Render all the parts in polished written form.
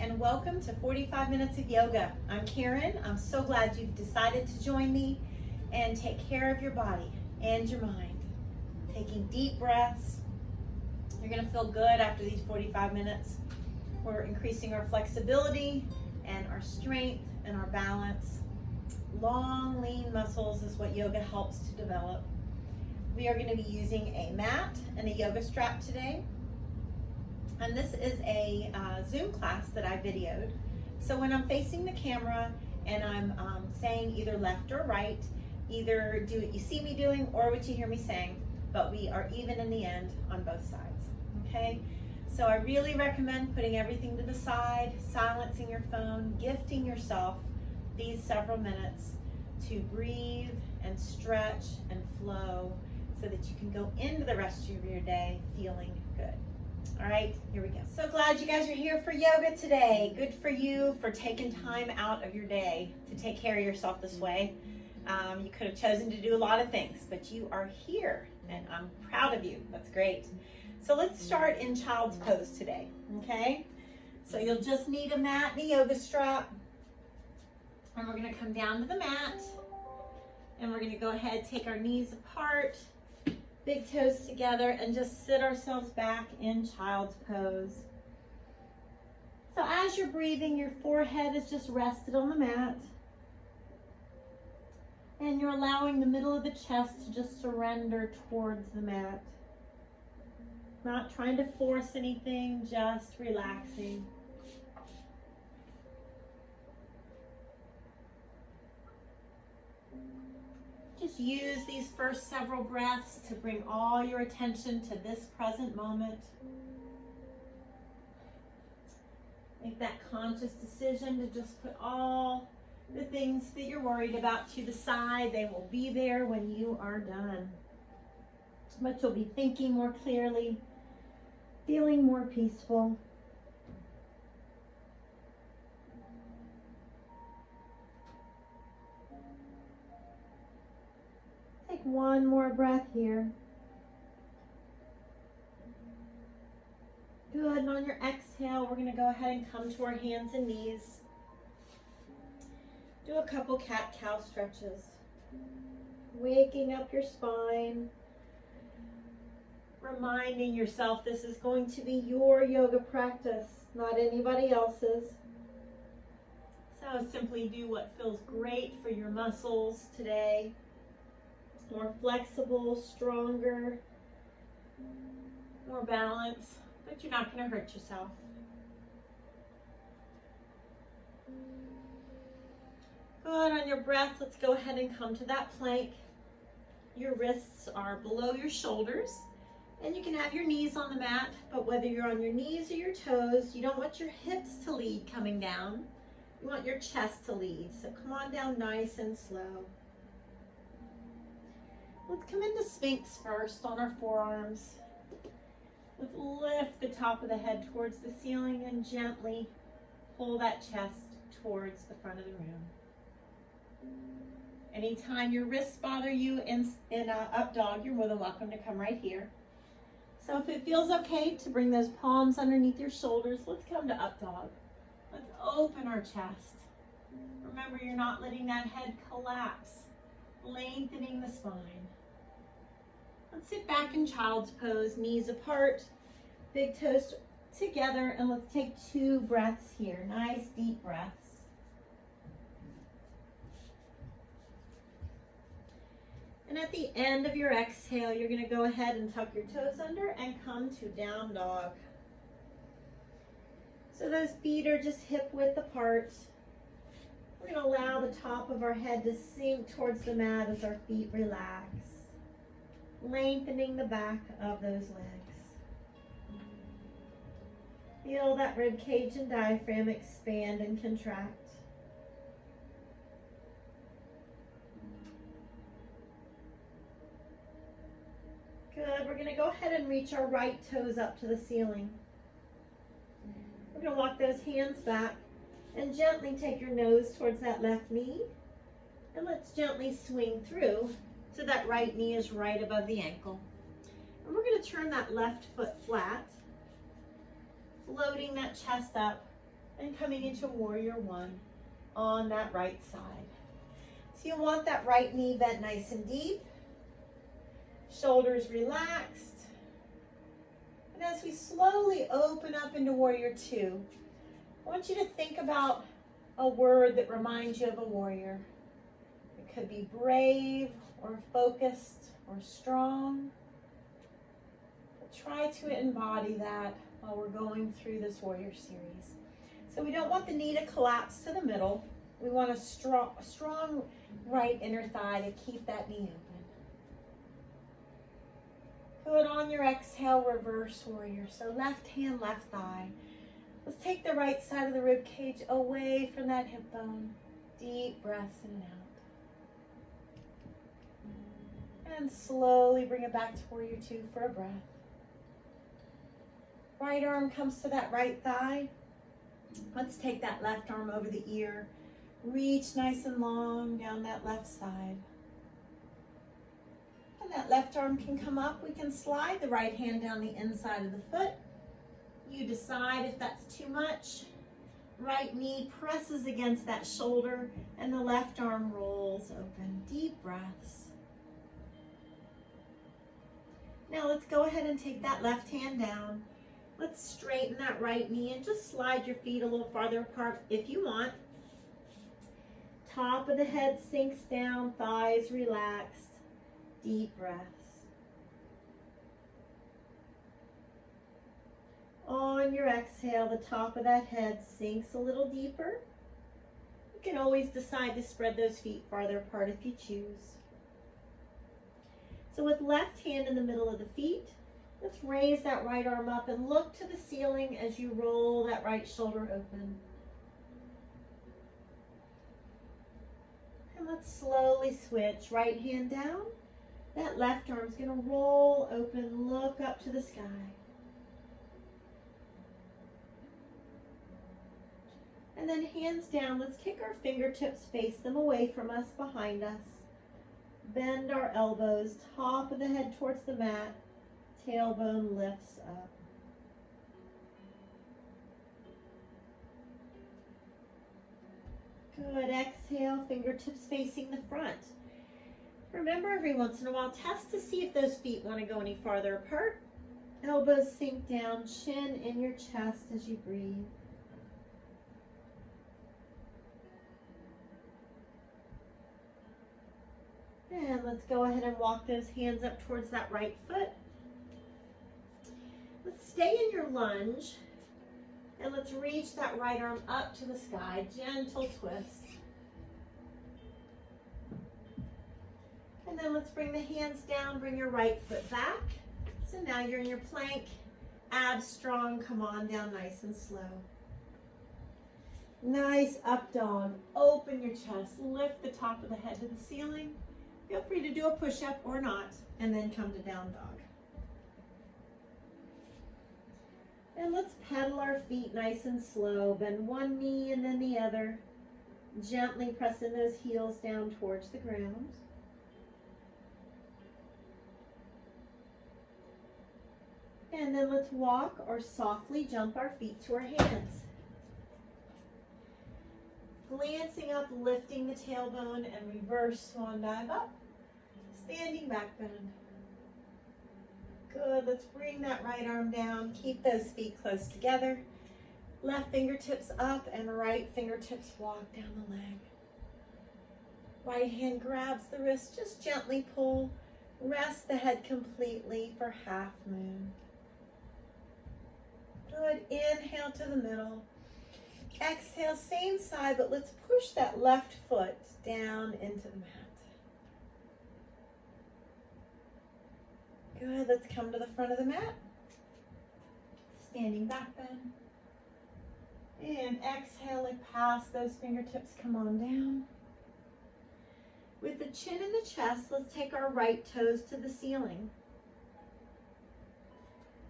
and welcome to 45 Minutes of Yoga. I'm Karen. I'm so glad you've decided to join me and take care of your body and your mind. Taking deep breaths. You're going to feel good after these 45 minutes. We're increasing our flexibility and our strength and our balance. Long, lean muscles is what yoga helps to develop. We are going to be using a mat and a yoga strap today. And this is a Zoom class that I videoed. So when I'm facing the camera and I'm saying either left or right, either do what you see me doing or what you hear me saying, but we are even in the end on both sides, okay? So I really recommend putting everything to the side, silencing your phone, gifting yourself these several minutes to breathe and stretch and flow so that you can go into the rest of your day feeling good. All right, here we go. So glad you guys are here for yoga today. Good for you for taking time out of your day to take care of yourself this way. You could have chosen to do a lot of things, but you are here and I'm proud of you. That's great. So let's start in child's pose today, okay? So you'll just need a mat and a yoga strap. And we're gonna come down to the mat and we're gonna go ahead, take our knees apart, big toes together, and just sit ourselves back in child's pose. So as you're breathing, your forehead is just rested on the mat. And you're allowing the middle of the chest to just surrender towards the mat. Not trying to force anything, just relaxing. Just use these first several breaths to bring all your attention to this present moment. Make that conscious decision to just put all the things that you're worried about to the side. They will be there when you are done. But you'll be thinking more clearly, feeling more peaceful. Take one more breath here. Good, and on your exhale, we're gonna go ahead and come to our hands and knees. Do a couple cat-cow stretches. Waking up your spine. Reminding yourself this is going to be your yoga practice, not anybody else's. So simply do what feels great for your muscles today. More flexible, stronger, more balance, but you're not going to hurt yourself. Good, on your breath, let's go ahead and come to that plank. Your wrists are below your shoulders, and you can have your knees on the mat, but whether you're on your knees or your toes, you don't want your hips to lead coming down. You want your chest to lead, so come on down nice and slow. Let's come into Sphinx first on our forearms. Let's lift the top of the head towards the ceiling and gently pull that chest towards the front of the room. Anytime your wrists bother you in up dog, you're more than welcome to come right here. So if it feels okay to bring those palms underneath your shoulders, let's come to up dog. Let's open our chest. Remember, you're not letting that head collapse, lengthening the spine. Let's sit back in child's pose, knees apart, big toes together, and let's take 2 breaths here. Nice deep breaths. And at the end of your exhale, you're going to go ahead and tuck your toes under and come to down dog. So those feet are just hip width apart. We're going to allow the top of our head to sink towards the mat as our feet relax, lengthening the back of those legs. Feel that rib cage and diaphragm expand and contract. Good, we're gonna go ahead and reach our right toes up to the ceiling. We're gonna walk those hands back and gently take your nose towards that left knee. And let's gently swing through so that right knee is right above the ankle. And we're gonna turn that left foot flat, floating that chest up And coming into warrior one on that right side. So you want that right knee bent nice and deep. Shoulders relaxed. And as we slowly open up into warrior two, I want you to think about a word that reminds you of a warrior. It could be brave or focused or strong. But try to embody that while we're going through this warrior series. So we don't want the knee to collapse to the middle. We want a strong right inner thigh to keep that knee open. Good. On your exhale, reverse warrior. So left hand, left thigh. Let's take the right side of the rib cage away from that hip bone. Deep breaths in and out. And slowly bring it back to warrior two for a breath. Right arm comes to that right thigh. Let's take that left arm over the ear. Reach nice and long down that left side. And that left arm can come up. We can slide the right hand down the inside of the foot. You decide if that's too much. Right knee presses against that shoulder and the left arm rolls open. Deep breaths. Now let's go ahead and take that left hand down. Let's straighten that right knee and just slide your feet a little farther apart if you want. Top of the head sinks down, thighs relaxed. Deep breaths. On your exhale, the top of that head sinks a little deeper. You can always decide to spread those feet farther apart if you choose. So with left hand in the middle of the feet, let's raise that right arm up and look to the ceiling as you roll that right shoulder open. And let's slowly switch. Right hand down. That left arm's going to roll open, look up to the sky. And then hands down, let's kick our fingertips, face them away from us, behind us. Bend our elbows, top of the head towards the mat. Tailbone lifts up. Good. Exhale, fingertips facing the front. Remember, every once in a while, test to see if those feet want to go any farther apart. Elbows sink down, chin in your chest as you breathe. And let's go ahead and walk those hands up towards that right foot. Let's stay in your lunge. And let's reach that right arm up to the sky. Gentle twist. And then let's bring the hands down. Bring your right foot back. So now you're in your plank. Abs strong. Come on down nice and slow. Nice up dog. Open your chest. Lift the top of the head to the ceiling. Feel free to do a push-up or not, and then come to down dog. And let's pedal our feet nice and slow. Bend one knee and then the other. Gently pressing those heels down towards the ground. And then let's walk or softly jump our feet to our hands. Glancing up, lifting the tailbone and reverse swan dive up. Standing back bend. Good. Let's bring that right arm down. Keep those feet close together. Left fingertips up and right fingertips walk down the leg. Right hand grabs the wrist. Just gently pull. Rest the head completely for half moon. Good. Inhale to the middle. Exhale, same side, but let's push that left foot down into the mat. Good. Let's come to the front of the mat. Standing back bend. And exhale, like pass those fingertips, come on down. With the chin in the chest, let's take our right toes to the ceiling.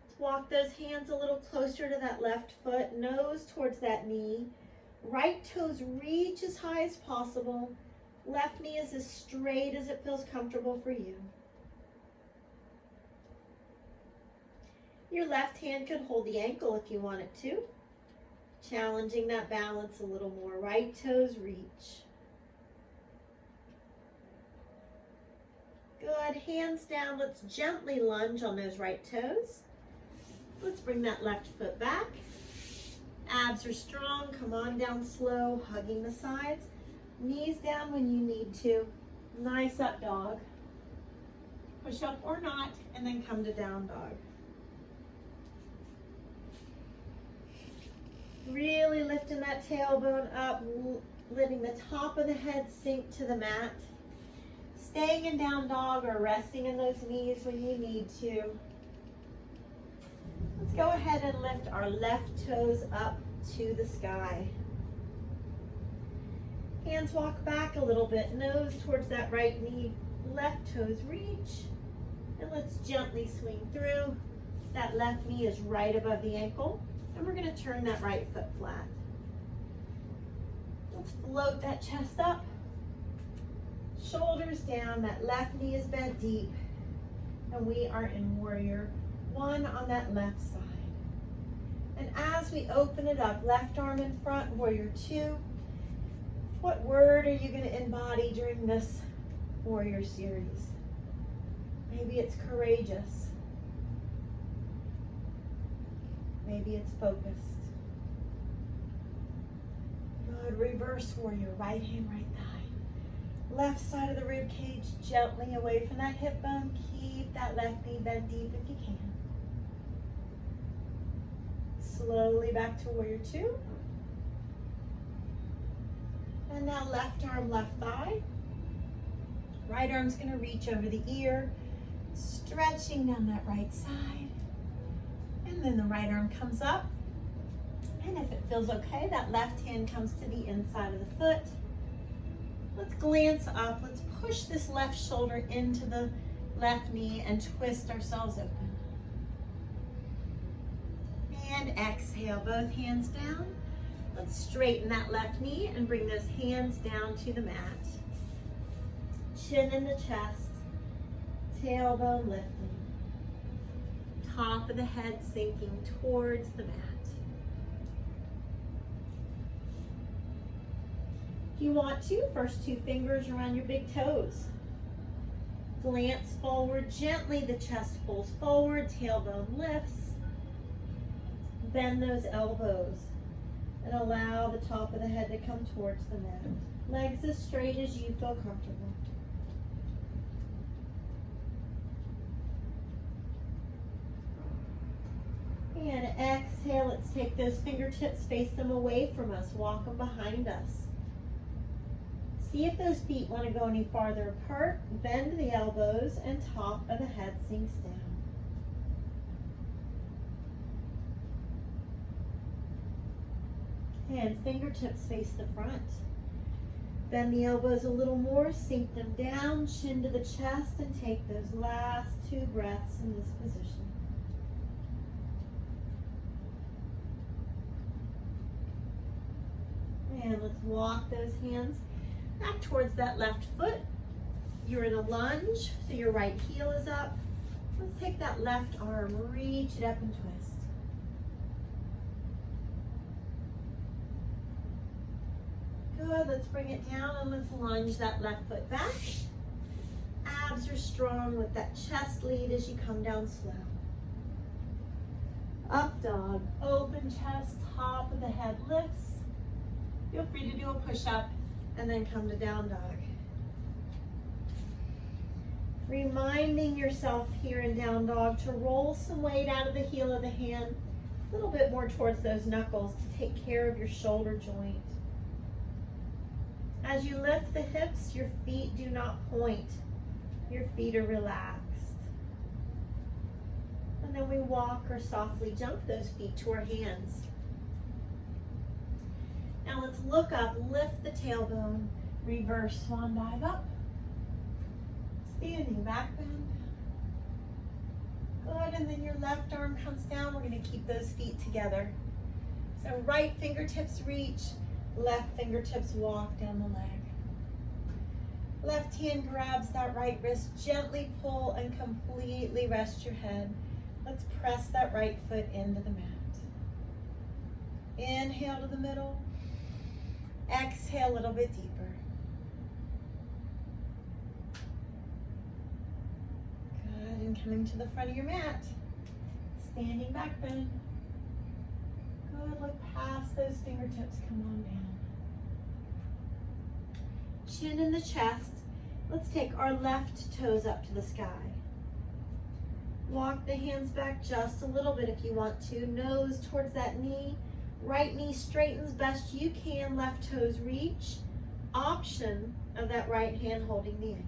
Let's walk those hands a little closer to that left foot, nose towards that knee. Right toes reach as high as possible. Left knee is as straight as it feels comfortable for you. Your left hand could hold the ankle if you want it to. Challenging that balance a little more. Right toes reach. Good, hands down. Let's gently lunge on those right toes. Let's bring that left foot back. Abs are strong. Come on down slow, hugging the sides. Knees down when you need to. Nice up dog. Push up or not, and then come to down dog. Really lifting that tailbone up, letting the top of the head sink to the mat. Staying in down dog or resting in those knees when you need to. Let's go ahead and lift our left toes up to the sky. Hands walk back a little bit, nose towards that right knee. Left toes reach. And let's gently swing through. That left knee is right above the ankle. And we're going to turn that right foot flat. Let's float that chest up. Shoulders down. That left knee is bent deep. And we are in warrior one on that left side. And as we open it up, left arm in front, warrior two. What word are you going to embody during this warrior series? Maybe it's courageous. Maybe it's focused. Good, reverse warrior, right hand, right thigh. Left side of the rib cage, gently away from that hip bone. Keep that left knee bent deep if you can. Slowly back to warrior two. And now left arm, left thigh. Right arm's gonna reach over the ear, stretching down that right side. And then the right arm comes up. And if it feels okay, that left hand comes to the inside of the foot. Let's glance up. Let's push this left shoulder into the left knee and twist ourselves open. And exhale, both hands down. Let's straighten that left knee and bring those hands down to the mat. Chin in the chest, tailbone lifting. Top of the head sinking towards the mat. If you want to, first two fingers around your big toes. Glance forward, gently the chest pulls forward, tailbone lifts. Bend those elbows and allow the top of the head to come towards the mat. Legs as straight as you feel comfortable. And exhale, let's take those fingertips, face them away from us, walk them behind us. See if those feet want to go any farther apart. Bend the elbows and top of the head sinks down. And fingertips face the front. Bend the elbows a little more, sink them down, chin to the chest, and take those last two breaths in this position. And let's walk those hands back towards that left foot. You're in a lunge, so your right heel is up. Let's take that left arm, reach it up and twist. Good, let's bring it down and let's lunge that left foot back. Abs are strong with that chest lead as you come down slow. Up dog, open chest, top of the head lifts. Feel free to do a push-up and then come to down dog. Reminding yourself here in down dog to roll some weight out of the heel of the hand, a little bit more towards those knuckles to take care of your shoulder joint. As you lift the hips, your feet do not point. Your feet are relaxed. And then we walk or softly jump those feet to our hands. Now let's look up, lift the tailbone, reverse swan dive up. Standing back bend. Good, and then your left arm comes down. We're going to keep those feet together. So right fingertips reach, left fingertips walk down the leg. Left hand grabs that right wrist, gently pull and completely rest your head. Let's press that right foot into the mat. Inhale to the middle. Exhale a little bit deeper. Good, and coming to the front of your mat. Standing back bend. Good, look past those fingertips, come on down. Chin in the chest. Let's take our left toes up to the sky. Walk the hands back just a little bit if you want to. Nose towards that knee. Right knee straightens best you can. Left toes reach. Option of that right hand holding the ankle.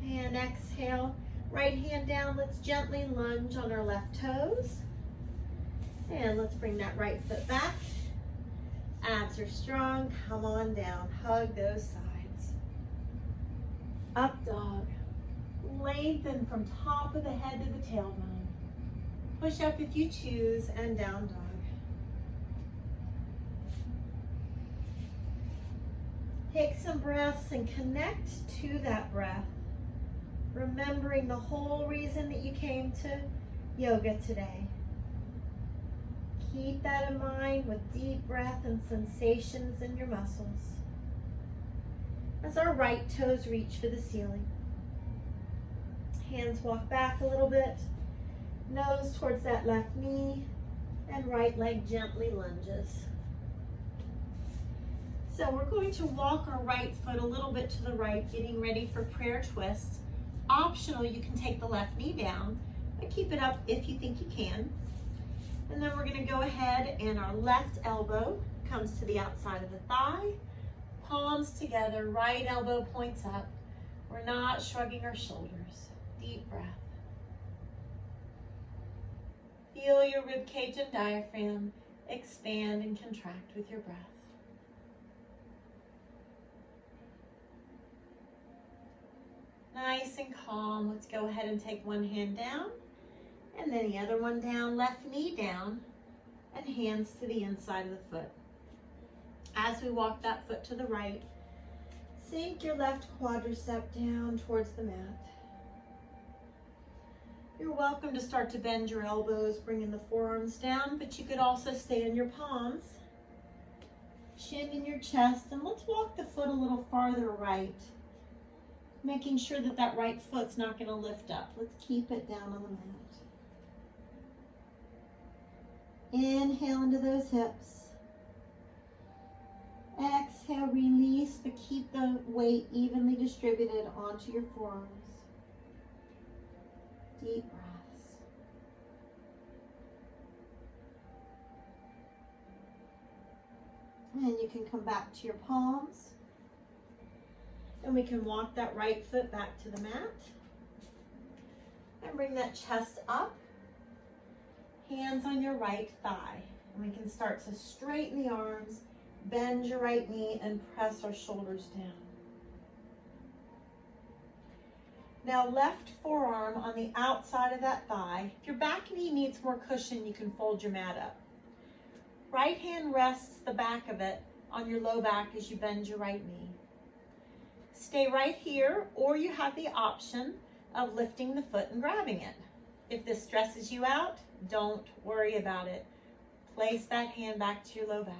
And exhale. Right hand down. Let's gently lunge on our left toes. And let's bring that right foot back. Abs are strong. Come on down. Hug those sides. Up dog. Lengthen from top of the head to the tailbone. Push up if you choose, and down dog. Take some breaths and connect to that breath. Remembering the whole reason that you came to yoga today. Keep that in mind with deep breath and sensations in your muscles. As our right toes reach for the ceiling. Hands walk back a little bit. Nose towards that left knee. And right leg gently lunges. So we're going to walk our right foot a little bit to the right, getting ready for prayer twist. Optional, you can take the left knee down, but keep it up if you think you can. And then we're going to go ahead and our left elbow comes to the outside of the thigh. Palms together, right elbow points up. We're not shrugging our shoulders. Deep breath. Feel your rib cage and diaphragm expand and contract with your breath. Nice and calm. Let's go ahead and take one hand down and then the other one down, left knee down, and hands to the inside of the foot. As we walk that foot to the right, sink your left quadricep down towards the mat. You're welcome to start to bend your elbows, bringing the forearms down, but you could also stay in your palms, chin in your chest, and let's walk the foot a little farther right. Making sure that that right foot's not going to lift up. Let's keep it down on the mat. Inhale into those hips. Exhale, release, but keep the weight evenly distributed onto your forearms. Deep breaths. And you can come back to your palms. And we can walk that right foot back to the mat. And bring that chest up. Hands on your right thigh. And we can start to straighten the arms, bend your right knee, and press our shoulders down. Now left forearm on the outside of that thigh. If your back knee needs more cushion, you can fold your mat up. Right hand rests the back of it on your low back as you bend your right knee. Stay right here, or you have the option of lifting the foot and grabbing it. If this stresses you out, don't worry about it. Place that hand back to your low back.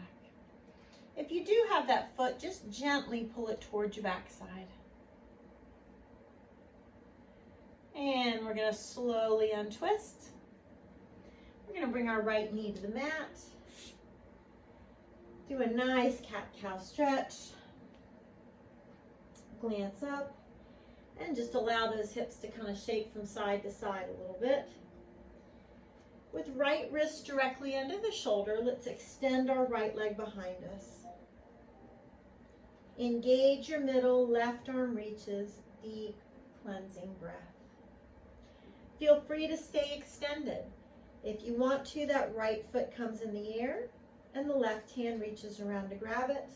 If you do have that foot, just gently pull it towards your backside. And we're going to slowly untwist. We're going to bring our right knee to the mat. Do a nice cat-cow stretch. Glance up. And just allow those hips to kind of shake from side to side a little bit. With right wrist directly under the shoulder, let's extend our right leg behind us. Engage your middle, left arm reaches, deep cleansing breath. Feel free to stay extended. If you want to, that right foot comes in the air and the left hand reaches around to grab it.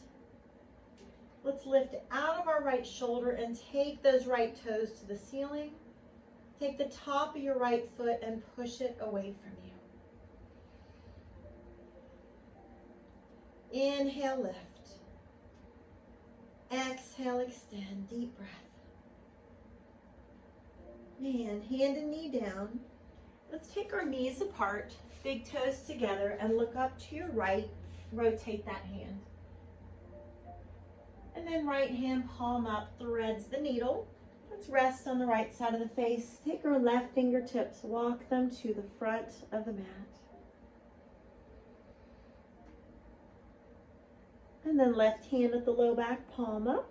Let's lift out of our right shoulder and take those right toes to the ceiling. Take the top of your right foot and push it away from you. Inhale, lift. Exhale, extend, deep breath. And hand and knee down. Let's take our knees apart, big toes together, and look up to your right. Rotate that hand. And then right hand palm up, threads the needle. Let's rest on the right side of the face. Take our left fingertips, walk them to the front of the mat. And then left hand at the low back, palm up.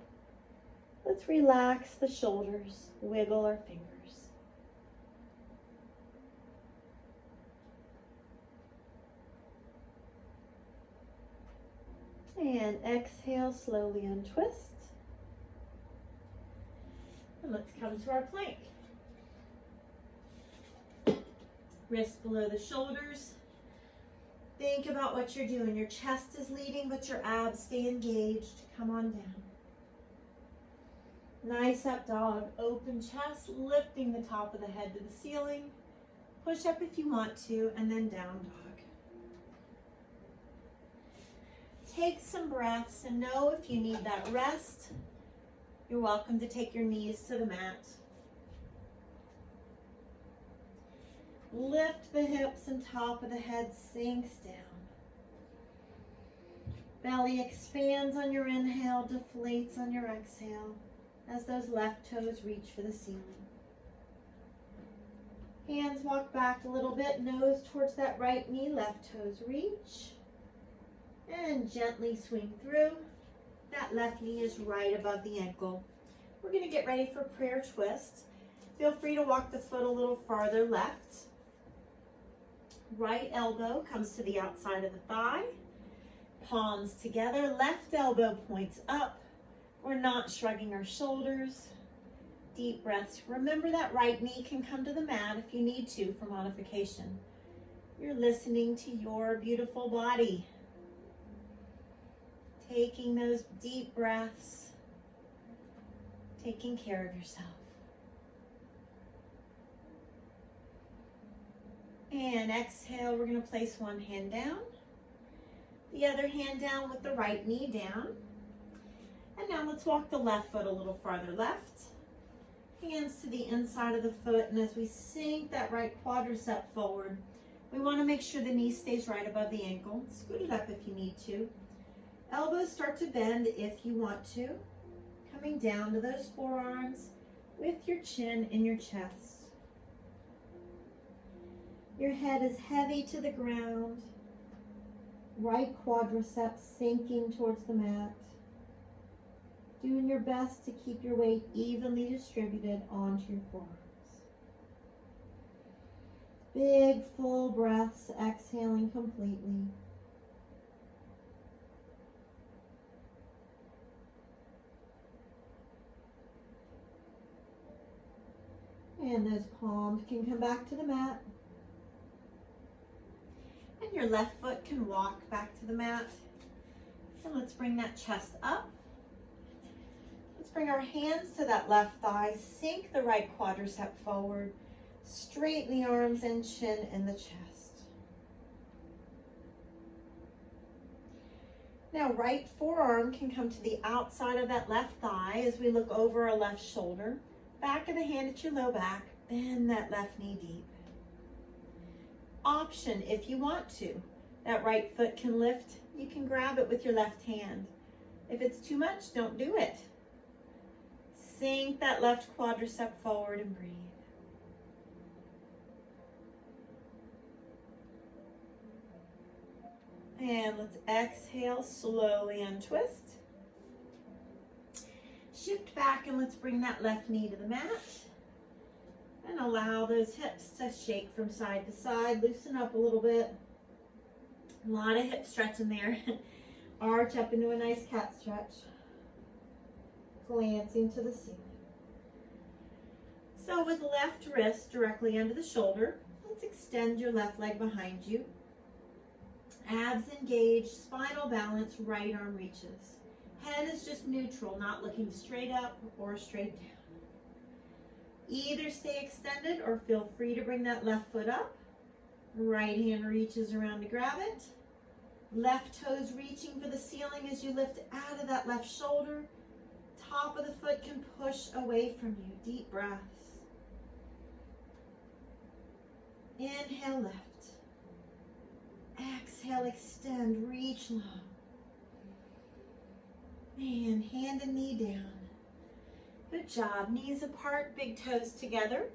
Let's relax the shoulders, wiggle our fingers. And exhale, slowly untwist. And let's come to our plank. Wrists below the shoulders. Think about what you're doing. Your chest is leading, but your abs stay engaged. Come on down. Nice up dog. Open chest, lifting the top of the head to the ceiling. Push up if you want to, and then down dog. Take some breaths and know if you need that rest, you're welcome to take your knees to the mat. Lift the hips and top of the head sinks down. Belly expands on your inhale, deflates on your exhale as those left toes reach for the ceiling. Hands walk back a little bit, nose towards that right knee, left toes reach. And gently swing through. That left knee is right above the ankle. We're going to get ready for prayer twist. Feel free to walk the foot a little farther left. Right elbow comes to the outside of the thigh. Palms together. Left elbow points up. We're not shrugging our shoulders. Deep breaths. Remember that right knee can come to the mat if you need to for modification. You're listening to your beautiful body. Taking those deep breaths, taking care of yourself. And exhale, we're going to place one hand down, the other hand down with the right knee down. And now let's walk the left foot a little farther left. Hands to the inside of the foot, and as we sink that right quadricep forward, we want to make sure the knee stays right above the ankle. Scoot it up if you need to. Elbows start to bend if you want to. Coming down to those forearms with your chin in your chest. Your head is heavy to the ground. Right quadriceps sinking towards the mat. Doing your best to keep your weight evenly distributed onto your forearms. Big full breaths, exhaling completely. And those palms can come back to the mat. And your left foot can walk back to the mat. And let's bring that chest up. Let's bring our hands to that left thigh. Sink the right quadricep forward. Straighten the arms and chin in the chest. Now right forearm can come to the outside of that left thigh as we look over our left shoulder. Back of the hand at your low back, bend that left knee deep. Option if you want to. That right foot can lift, you can grab it with your left hand. If it's too much, don't do it. Sink that left quadricep forward and breathe. And let's exhale, slowly untwist. Shift back and let's bring that left knee to the mat. And allow those hips to shake from side to side. Loosen up a little bit. A lot of hip stretching there. Arch up into a nice cat stretch. Glancing to the ceiling. So with left wrist directly under the shoulder, let's extend your left leg behind you. Abs engaged, spinal balance, right arm reaches. Head is just neutral, not looking straight up or straight down. Either stay extended or feel free to bring that left foot up. Right hand reaches around to grab it. Left toes reaching for the ceiling as you lift out of that left shoulder. Top of the foot can push away from you. Deep breaths. Inhale, lift. Exhale, extend, reach long. And hand and knee down. Good job. Knees apart, big toes together.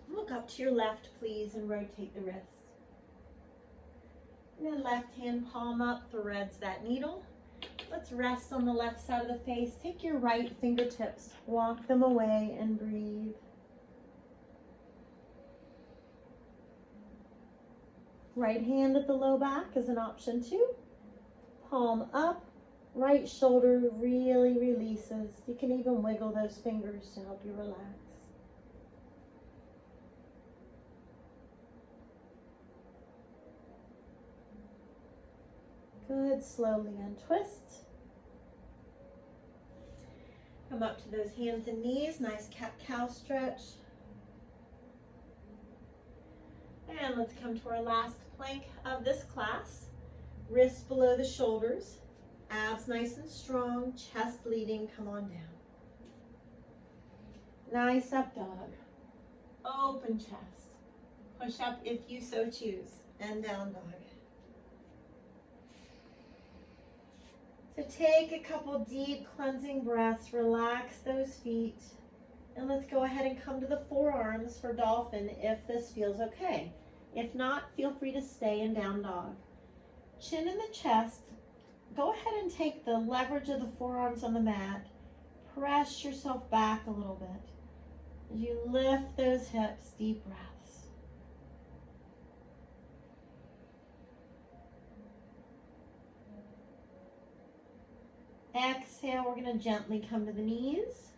Look up to your left, please, and rotate the wrist. And then left hand palm up, threads that needle. Let's rest on the left side of the face. Take your right fingertips, walk them away, and breathe. Right hand at the low back is an option too. Palm up, right shoulder really releases. You can even wiggle those fingers to help you relax. Good, slowly untwist. Come up to those hands and knees, nice cat-cow stretch. And let's come to our last plank of this class. Wrists below the shoulders, abs nice and strong, chest leading, come on down. Nice up dog, open chest. Push up if you so choose, and down dog. So take a couple deep cleansing breaths, relax those feet, and let's go ahead and come to the forearms for dolphin if this feels okay. If not, feel free to stay in down dog. Chin in the chest. Go ahead and take the leverage of the forearms on the mat. Press yourself back a little bit. As you lift those hips, deep breaths. Exhale, we're going to gently come to the knees.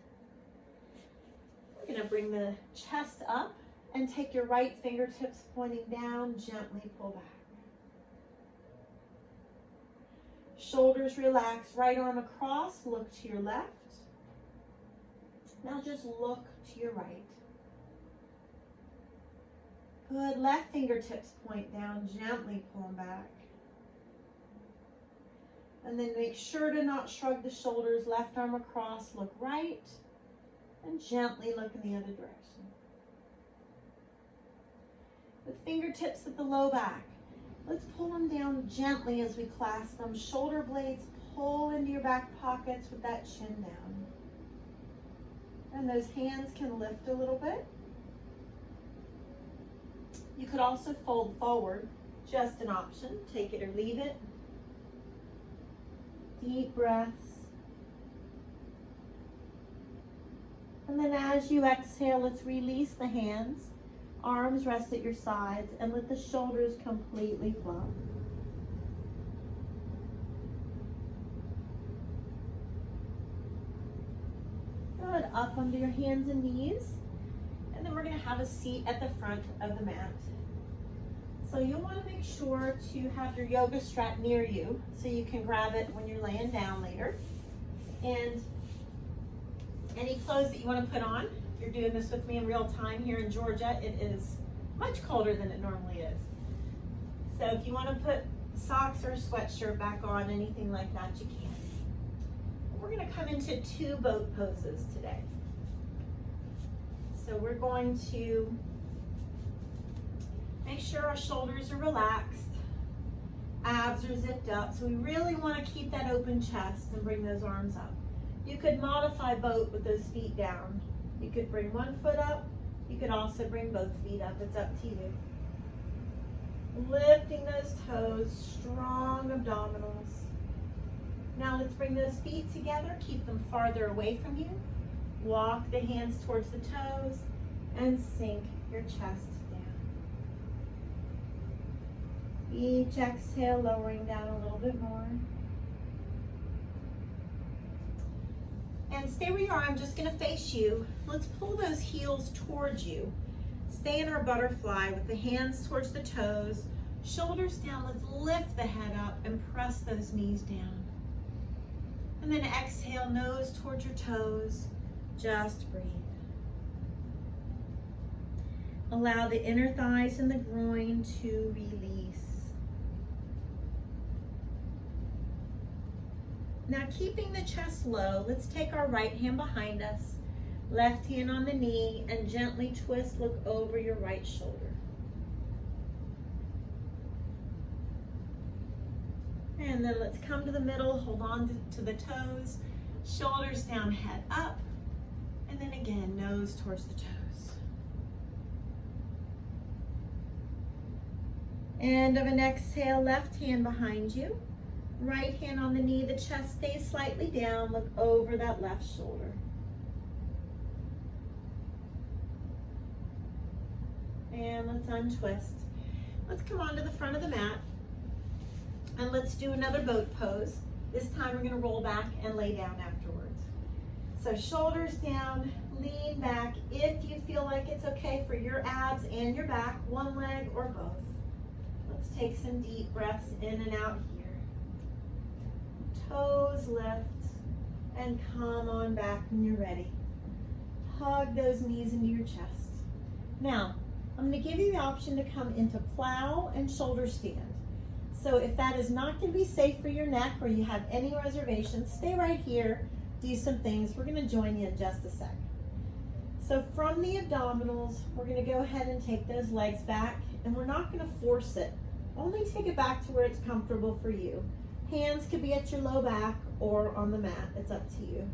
We're going to bring the chest up and take your right fingertips pointing down, gently pull back. Shoulders relax, right arm across, look to your left. Now just look to your right. Good, left fingertips point down, gently pull them back. And then make sure to not shrug the shoulders, left arm across, look right, and gently look in the other direction. With fingertips at the low back, let's pull them down gently as we clasp them. Shoulder blades pull into your back pockets with that chin down. And those hands can lift a little bit. You could also fold forward, just an option. Take it or leave it. Deep breaths. And then as you exhale, let's release the hands. Arms rest at your sides and let the shoulders completely flow. Good, up under your hands and knees. And then we're going to have a seat at the front of the mat. So you'll want to make sure to have your yoga strap near you so you can grab it when you're laying down later. And any clothes that you want to put on. You're doing this with me in real time here in Georgia. It is much colder than it normally is. So if you want to put socks or a sweatshirt back on, anything like that, you can. We're going to come into two boat poses today. So we're going to make sure our shoulders are relaxed, abs are zipped up. So we really want to keep that open chest and bring those arms up. You could modify boat with those feet down. You could bring one foot up. You could also bring both feet up. It's up to you. Lifting those toes, strong abdominals. Now let's bring those feet together. Keep them farther away from you. Walk the hands towards the toes and sink your chest down. Each exhale, lowering down a little bit more. And stay where you are. I'm just going to face you. Let's pull those heels towards you. Stay in our butterfly with the hands towards the toes, shoulders down. Let's lift the head up and press those knees down. And then exhale, nose towards your toes. Just breathe. Allow the inner thighs and the groin to release. Now keeping the chest low, let's take our right hand behind us, left hand on the knee, and gently twist, look over your right shoulder. And then let's come to the middle, hold on to the toes, shoulders down, head up. And then again, nose towards the toes. End of an exhale, left hand behind you. Right hand on the knee, the chest stays slightly down. Look over that left shoulder. And let's untwist. Let's come onto the front of the mat. And let's do another boat pose. This time we're going to roll back and lay down afterwards. So shoulders down, lean back. If you feel like it's okay for your abs and your back, one leg or both. Let's take some deep breaths in and out here. Toes lift and come on back when you're ready. Hug those knees into your chest. Now, I'm going to give you the option to come into plow and shoulder stand. So if that is not going to be safe for your neck or you have any reservations, stay right here, do some things. We're going to join you in just a sec. So from the abdominals, we're going to go ahead and take those legs back, and we're not going to force it. Only take it back to where it's comfortable for you. Hands could be at your low back or on the mat. It's up to you.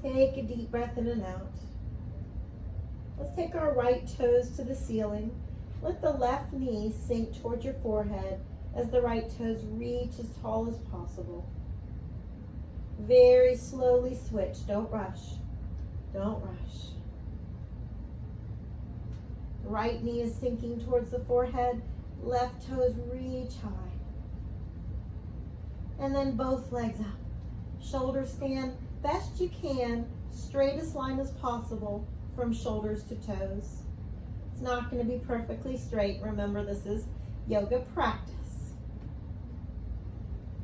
Take a deep breath in and out. Let's take our right toes to the ceiling. Let the left knee sink towards your forehead as the right toes reach as tall as possible. Very slowly switch. Don't rush. Don't rush. Right knee is sinking towards the forehead. Left toes reach high. And then both legs up. Shoulders stand best you can, straightest line as possible from shoulders to toes. It's not going to be perfectly straight. Remember, this is yoga practice.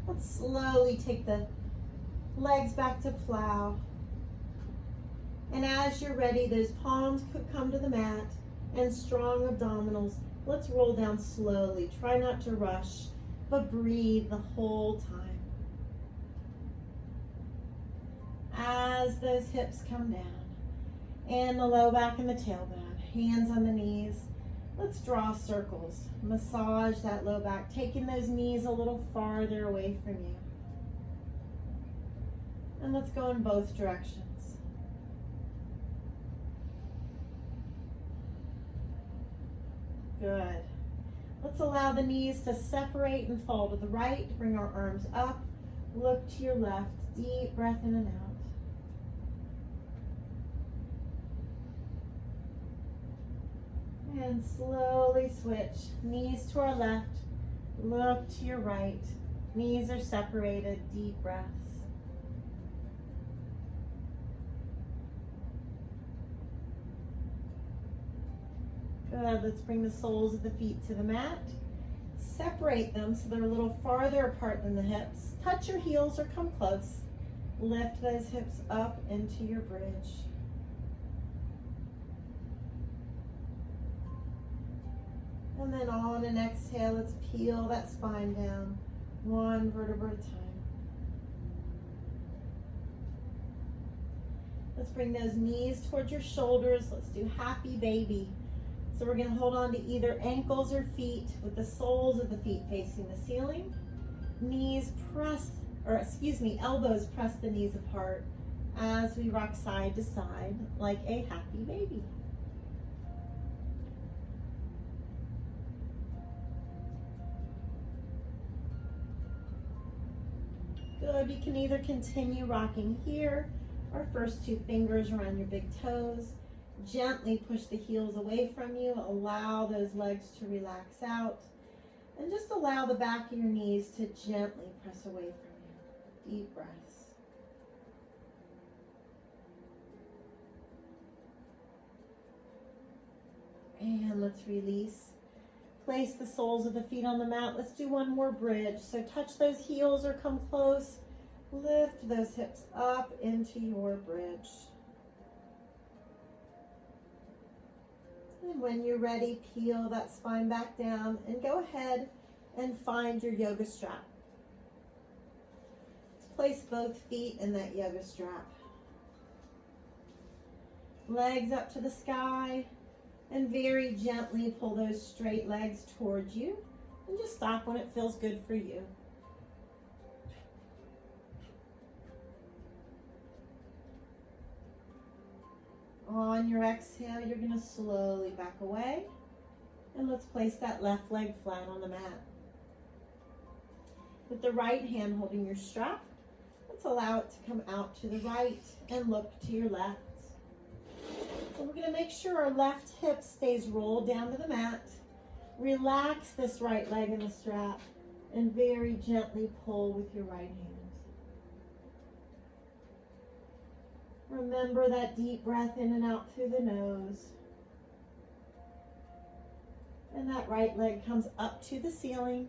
Let's slowly take the legs back to plow. And as you're ready, those palms could come to the mat and strong abdominals. Let's roll down slowly. Try not to rush, but breathe the whole time. As those hips come down and the low back and the tailbone. Hands on the knees. Let's draw circles. Massage that low back, taking those knees a little farther away from you. And let's go in both directions. Good. Let's allow the knees to separate and fall to the right. Bring our arms up. Look to your left. Deep breath in and out. And slowly switch. Knees to our left. Look to your right. Knees are separated. Deep breaths. Good. Let's bring the soles of the feet to the mat. Separate them so they're a little farther apart than the hips. Touch your heels or come close. Lift those hips up into your bridge. And then on an exhale, let's peel that spine down, one vertebra at a time. Let's bring those knees towards your shoulders. Let's do happy baby. So we're going to hold on to either ankles or feet with the soles of the feet facing the ceiling. Elbows press the knees apart as we rock side to side like a happy baby. Good. You can either continue rocking here or first two fingers around your big toes. Gently push the heels away from you. Allow those legs to relax out. And just allow the back of your knees to gently press away from you. Deep breaths. And let's release. Place the soles of the feet on the mat. Let's do one more bridge. So touch those heels or come close. Lift those hips up into your bridge. And when you're ready, peel that spine back down and go ahead and find your yoga strap. Let's place both feet in that yoga strap. Legs up to the sky. And very gently pull those straight legs towards you. And just stop when it feels good for you. On your exhale, you're going to slowly back away. And let's place that left leg flat on the mat. With the right hand holding your strap, let's allow it to come out to the right and look to your left. So we're going to make sure our left hip stays rolled down to the mat. Relax this right leg in the strap and very gently pull with your right hand. Remember that deep breath in and out through the nose. And that right leg comes up to the ceiling.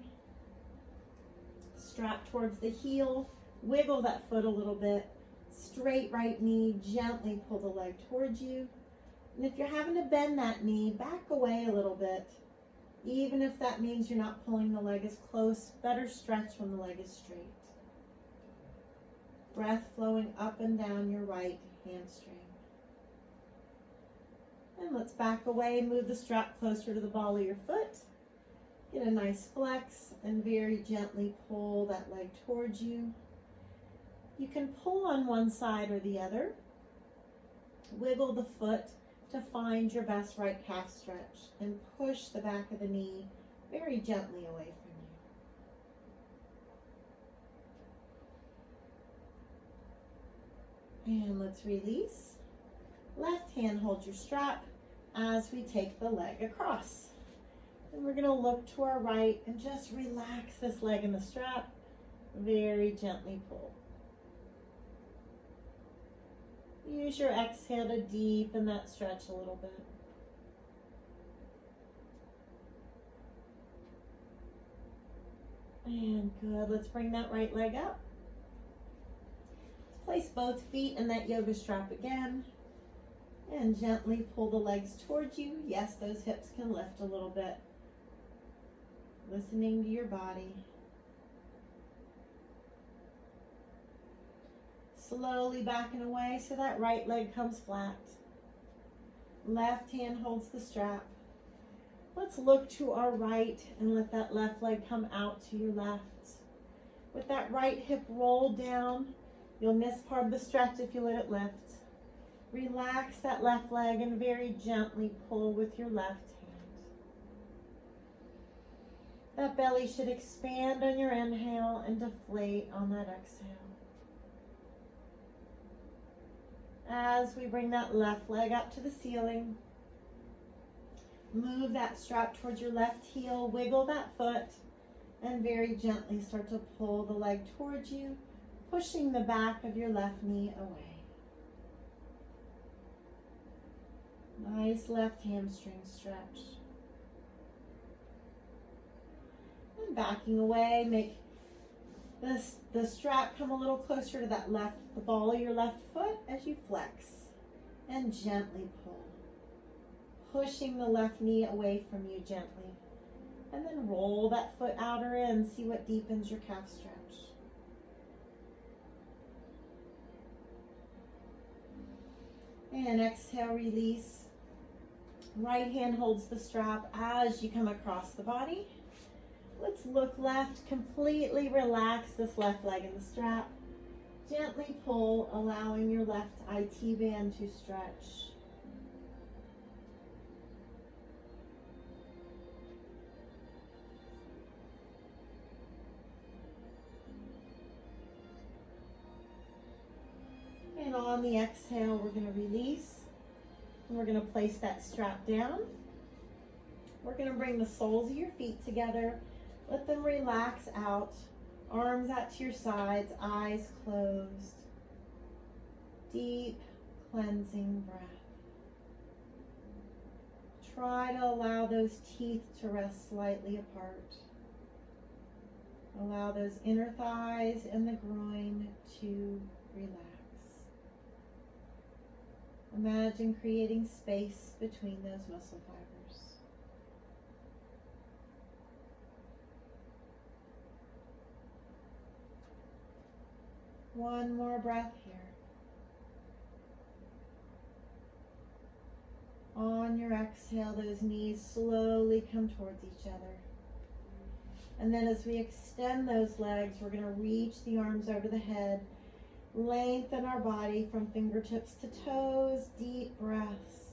Strap towards the heel. Wiggle that foot a little bit. Straight right knee. Gently pull the leg towards you. And if you're having to bend that knee, back away a little bit. Even if that means you're not pulling the leg as close, better stretch when the leg is straight. Breath flowing up and down your right hamstring. And let's back away, move the strap closer to the ball of your foot. Get a nice flex and very gently pull that leg towards you. You can pull on one side or the other. Wiggle the foot to find your best right calf stretch and push the back of the knee very gently away from you. And let's release. Left hand holds your strap as we take the leg across. And we're going to look to our right and just relax this leg in the strap. Very gently pull. Use your exhale to deepen that stretch a little bit. And good. Let's bring that right leg up. Let's place both feet in that yoga strap again. And gently pull the legs towards you. Yes, those hips can lift a little bit. Listening to your body. Slowly backing away so that right leg comes flat. Left hand holds the strap. Let's look to our right and let that left leg come out to your left. With that right hip rolled down, you'll miss part of the stretch if you let it lift. Relax that left leg and very gently pull with your left hand. That belly should expand on your inhale and deflate on that exhale. As we bring that left leg up to the ceiling, move that strap towards your left heel, wiggle that foot, and very gently start to pull the leg towards you, pushing the back of your left knee away. Nice left hamstring stretch. And backing away, make the strap come a little closer to the ball of your left foot as you flex and gently pull. Pushing the left knee away from you gently. And then roll that foot out or in, see what deepens your calf stretch. And exhale, release. Right hand holds the strap as you come across the body. Let's look left, completely relax this left leg in the strap. Gently pull, allowing your left IT band to stretch. And on the exhale, we're going to release. And we're going to place that strap down. We're going to bring the soles of your feet together. Let them relax out. Arms out to your sides, eyes closed. Deep cleansing breath. Try to allow those teeth to rest slightly apart. Allow those inner thighs and the groin to relax. Imagine creating space between those muscle fibers. One more breath here. On your exhale, those knees slowly come towards each other. And then as we extend those legs, we're going to reach the arms over the head Lengthen our body from fingertips to toes, deep breaths.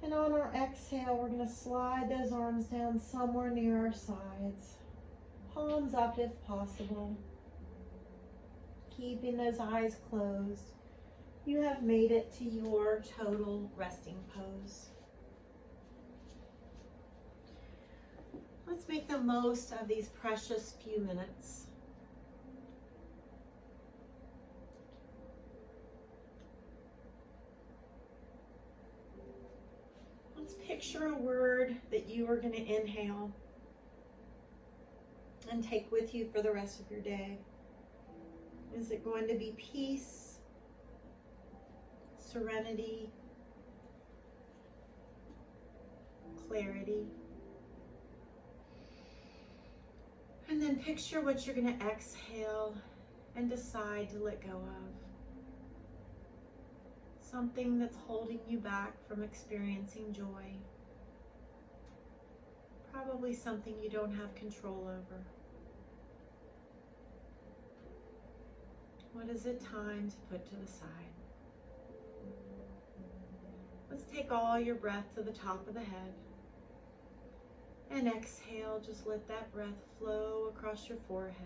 And on our exhale, we're going to slide those arms down somewhere near our sides. Palms up if possible. Keeping those eyes closed. You have made it to your total resting pose. Let's make the most of these precious few minutes. Let's picture a word that you are going to inhale and take with you for the rest of your day. Is it going to be peace, serenity, clarity? And then picture what you're going to exhale and decide to let go of. Something that's holding you back from experiencing joy. Probably something you don't have control over. What is it time to put to the side? Let's take all your breath to the top of the head. And exhale, just let that breath flow across your forehead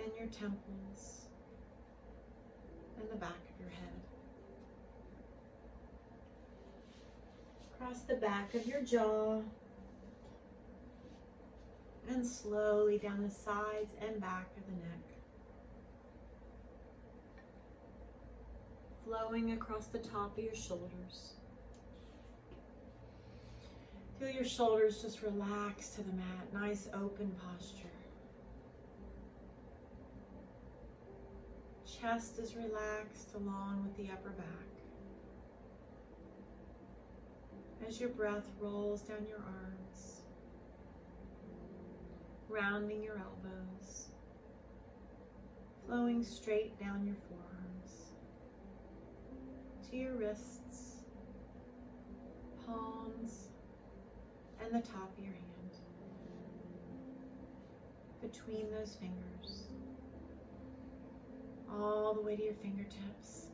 and your temples and the back of your head. Across the back of your jaw and slowly down the sides and back of the neck. Flowing across the top of your shoulders. Feel your shoulders just relax to the mat, nice open posture. Chest is relaxed along with the upper back. As your breath rolls down your arms, rounding your elbows, flowing straight down your forearms, to your wrists, palms, and the top of your hand, between those fingers, all the way to your fingertips.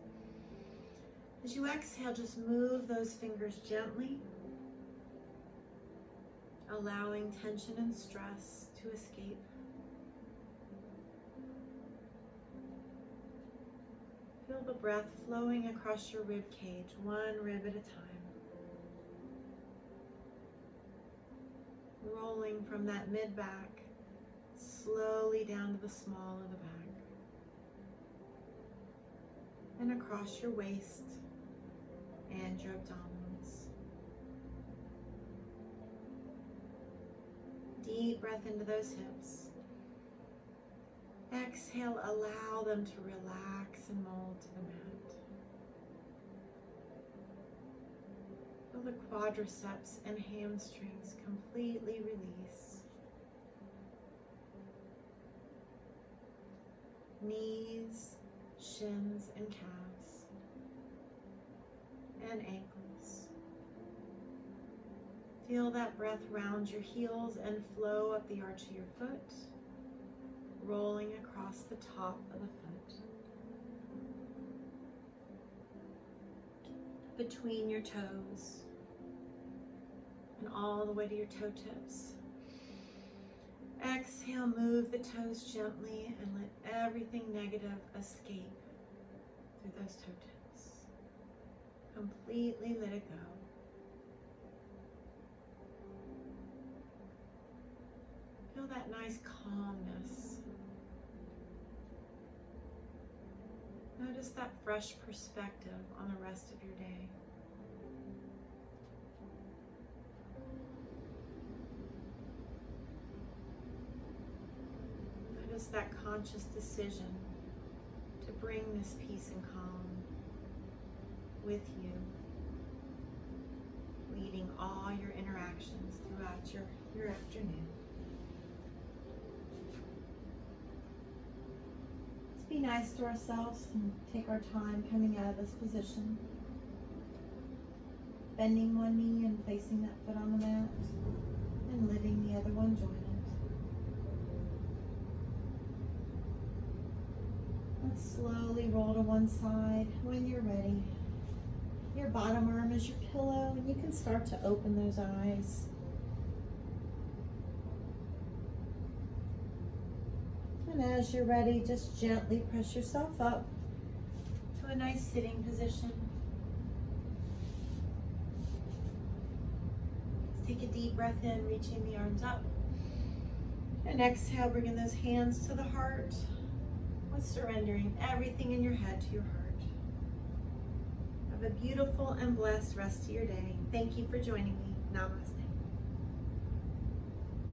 As you exhale, just move those fingers gently, allowing tension and stress to escape. Feel the breath flowing across your rib cage, one rib at a time. Rolling from that mid-back, slowly down to the small of the back. And across your waist and your abdominals. Deep breath into those hips. Exhale, allow them to relax and mold to the mat. Feel the quadriceps and hamstrings completely release. Knees, shins, and calves, and ankles. Feel that breath round your heels and flow up the arch of your foot, rolling across the top of the foot. Between your toes, and all the way to your toe tips. Exhale, move the toes gently and let everything negative escape through those toe tips. Completely let it go. Feel that nice calmness. Notice that fresh perspective on the rest of your day. Notice that conscious decision to bring this peace and calm with you, leading all your interactions throughout your afternoon. Let's be nice to ourselves and take our time coming out of this position. Bending one knee and placing that foot on the mat, and letting the other one join it. one side. When you're ready, your bottom arm is your pillow, and you can start to open those eyes. And as you're ready, just gently press yourself up to a nice sitting position. Let's take a deep breath in, reaching the arms up. And exhale, bringing those hands to the heart, with surrendering everything in your head to your heart. Have a beautiful and blessed rest of your day. Thank you for joining me. Namaste.